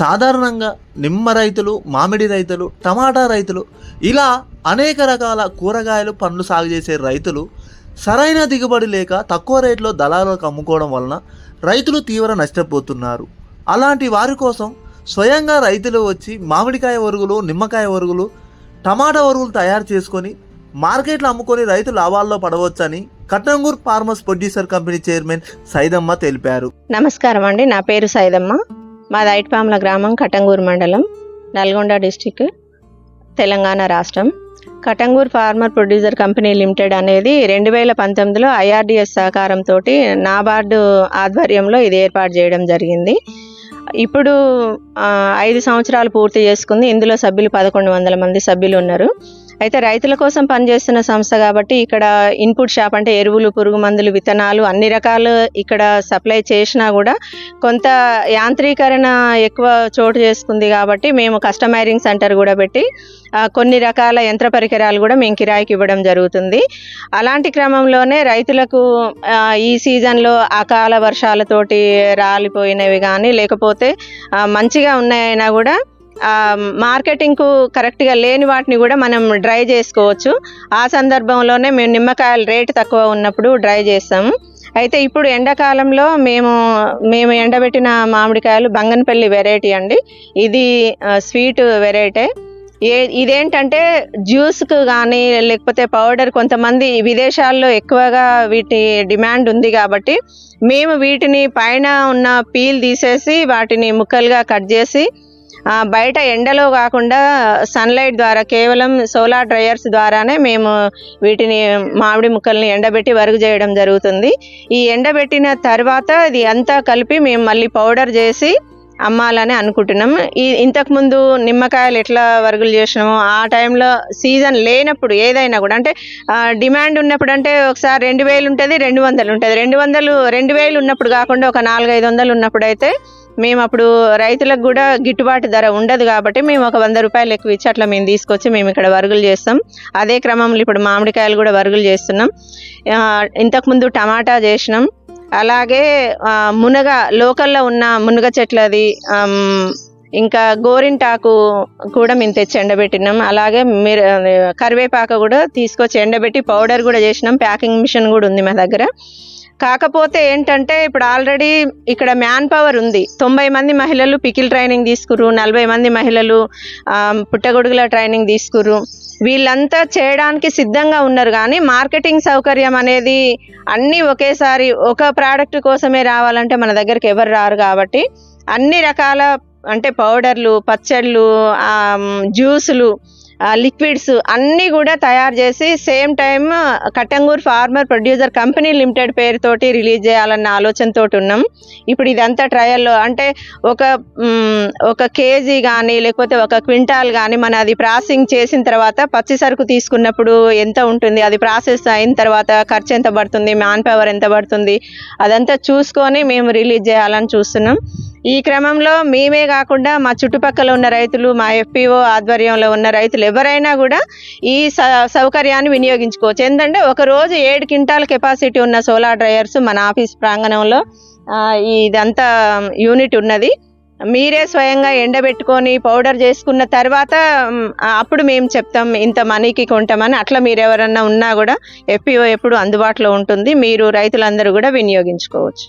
సాధారణంగా నిమ్మ రైతులు, మామిడి రైతులు, టమాటా రైతులు ఇలా అనేక రకాల కూరగాయలు, పండ్లు సాగు చేసే రైతులు సరైన దిగుబడి లేక తక్కువ రేట్లో దళారులకు అమ్ముకోవడం వలన రైతులు తీవ్ర నష్టపోతున్నారు. అలాంటి వారి కోసం స్వయంగా రైతులు వచ్చి మామిడికాయ వరుగులు, నిమ్మకాయ వరుగులు, టమాటా వరుగులు తయారు చేసుకొని మార్కెట్లో అమ్ముకొని రైతు లాభాల్లో పడవచ్చని Kattangur farmers producer company chairman Saidamma తెలిపారు. నమస్కారం అండి, నా పేరు సైదమ్మ. మాది ఐట్పాముల గ్రామం, కట్టంగూర్ మండలం, నల్గొండ డిస్టిక్, తెలంగాణ రాష్ట్రం. Kattangur farmer producer company limited అనేది 2019లో IRDS సహకారంతో నాబార్డు ఆధ్వర్యంలో ఇది ఏర్పాటు చేయడం జరిగింది. ఇప్పుడు 5 సంవత్సరాలు పూర్తి చేసుకుంది. ఇందులో సభ్యులు 1100 మంది సభ్యులు ఉన్నారు. అయితే రైతుల కోసం పనిచేస్తున్న సంస్థ కాబట్టి ఇక్కడ ఇన్పుట్ షాప్ అంటే ఎరువులు, పురుగు మందులు, విత్తనాలు అన్ని రకాలు ఇక్కడ సప్లై చేసినా కూడా కొంత యాంత్రీకరణ ఎక్కువ చోటు చేసుకుంది కాబట్టి మేము కస్టమైజింగ్ సెంటర్ కూడా పెట్టి కొన్ని రకాల యంత్ర పరికరాలు కూడా మేము కిరాయికి ఇవ్వడం జరుగుతుంది. అలాంటి క్రమంలోనే రైతులకు ఈ సీజన్లో అకాల వర్షాలతోటి రాలిపోయినవి కానీ లేకపోతే మంచిగా ఉన్నాయైనా కూడా మార్కెటింగ్కు కరెక్ట్గా లేని వాటిని కూడా మనం డ్రై చేసుకోవచ్చు. ఆ సందర్భంలోనే మేము నిమ్మకాయల రేటు తక్కువ ఉన్నప్పుడు డ్రై చేస్తాము. అయితే ఇప్పుడు ఎండాకాలంలో మేము ఎండబెట్టిన మామిడికాయలు బంగనపల్లి వెరైటీ అండి. ఇది స్వీట్ వెరైటీ. ఇదేంటంటే జ్యూస్కు కానీ లేకపోతే పౌడర్, కొంతమంది విదేశాల్లో ఎక్కువగా వీటి డిమాండ్ ఉంది కాబట్టి మేము వీటిని పైన ఉన్న పీల్ తీసేసి వాటిని ముక్కలుగా కట్ చేసి బయట ఎండలో కాకుండా సన్లైట్ ద్వారా కేవలం సోలార్ డ్రైయర్స్ ద్వారానే మేము వీటిని మామిడి ముక్కల్ని ఎండబెట్టి వరుగు చేయడం జరుగుతుంది. ఈ ఎండబెట్టిన తర్వాత ఇది అంతా కలిపి మేము మళ్ళీ పౌడర్ చేసి అమ్మాలని అనుకుంటున్నాం. ఇంతకుముందు నిమ్మకాయలు ఎట్లా వరుగులు చేసినామో ఆ టైంలో సీజన్ లేనప్పుడు ఏదైనా కూడా అంటే డిమాండ్ ఉన్నప్పుడు అంటే ఒకసారి 2000 ఉంటుంది, 200 ఉంటుంది. 2000 ఉన్నప్పుడు కాకుండా ఒక 400-500 ఉన్నప్పుడు అయితే మేము అప్పుడు రైతులకు కూడా గిట్టుబాటు ధర ఉండదు కాబట్టి మేము ఒక 100 రూపాయలు ఎక్కువ ఇచ్చి అట్లా మేము తీసుకొచ్చి మేము ఇక్కడ వరుగులు చేస్తాం. అదే క్రమంలో ఇప్పుడు మామిడికాయలు కూడా వరుగులు చేస్తున్నాం. ఇంతకుముందు టమాటా చేసినాం. అలాగే మునగ, లోకల్లో ఉన్న మునగ చెట్లది, ఇంకా గోరింటాకు కూడా మేము తెచ్చి ఎండబెట్టినాం. అలాగే కరివేపాకు కూడా తీసుకొచ్చి ఎండబెట్టి పౌడర్ కూడా చేసినాం. ప్యాకింగ్ మిషన్ కూడా ఉంది మా దగ్గర. కాకపోతే ఏంటంటే ఇప్పుడు ఆల్రెడీ ఇక్కడ మ్యాన్ పవర్ ఉంది. 90 మంది మహిళలు పికిల్ ట్రైనింగ్ తీసుకురు, 40 మంది మహిళలు పుట్టగొడుగుల ట్రైనింగ్ తీసుకురు. వీళ్ళంతా చేయడానికి సిద్ధంగా ఉన్నారు. కానీ మార్కెటింగ్ సౌకర్యం అనేది అన్నీ ఒకేసారి ఒక ప్రోడక్ట్ కోసమే రావాలంటే మన దగ్గరికి ఎవరు రారు కాబట్టి అన్ని రకాల అంటే పౌడర్లు, పచ్చళ్ళు, జ్యూసులు, లిక్విడ్స్ అన్నీ కూడా తయారు చేసి same time Kattangur farmer producer company limited పేరుతోటి రిలీజ్ చేయాలన్న ఆలోచనతో ఉన్నాం. ఇప్పుడు ఇదంతా ట్రయల్లో అంటే ఒక కేజీ కానీ లేకపోతే ఒక క్వింటాల్ కానీ మన అది ప్రాసెసింగ్ చేసిన తర్వాత పచ్చి సరుకు తీసుకున్నప్పుడు ఎంత ఉంటుంది, అది ప్రాసెస్ అయిన తర్వాత ఖర్చు ఎంత పడుతుంది, మ్యాన్ పవర్ ఎంత పడుతుంది, అదంతా చూసుకొని మేము రిలీజ్ చేయాలని చూస్తున్నాం. ఈ క్రమంలో మేమే కాకుండా మా చుట్టుపక్కల ఉన్న రైతులు, మా FPO ఆధ్వర్యంలో ఉన్న రైతులు ఎవరైనా కూడా ఈ సౌకర్యాన్ని వినియోగించుకోవచ్చు. ఎందుకంటే ఒక రోజు 7 క్వింటాల్ కెపాసిటీ ఉన్న సోలార్ డ్రైయర్స్ మన ఆఫీస్ ప్రాంగణంలో ఇదంతా యూనిట్ ఉన్నది. మీరే స్వయంగా ఎండబెట్టుకొని పౌడర్ చేసుకున్న తర్వాత అప్పుడు మేము చెప్తాం ఇంత మనీకి కొంటామని. అట్లా మీరు ఎవరన్నా ఉన్నా కూడా FPO ఎప్పుడు అందుబాటులో ఉంటుంది. మీరు రైతులందరూ కూడా వినియోగించుకోవచ్చు.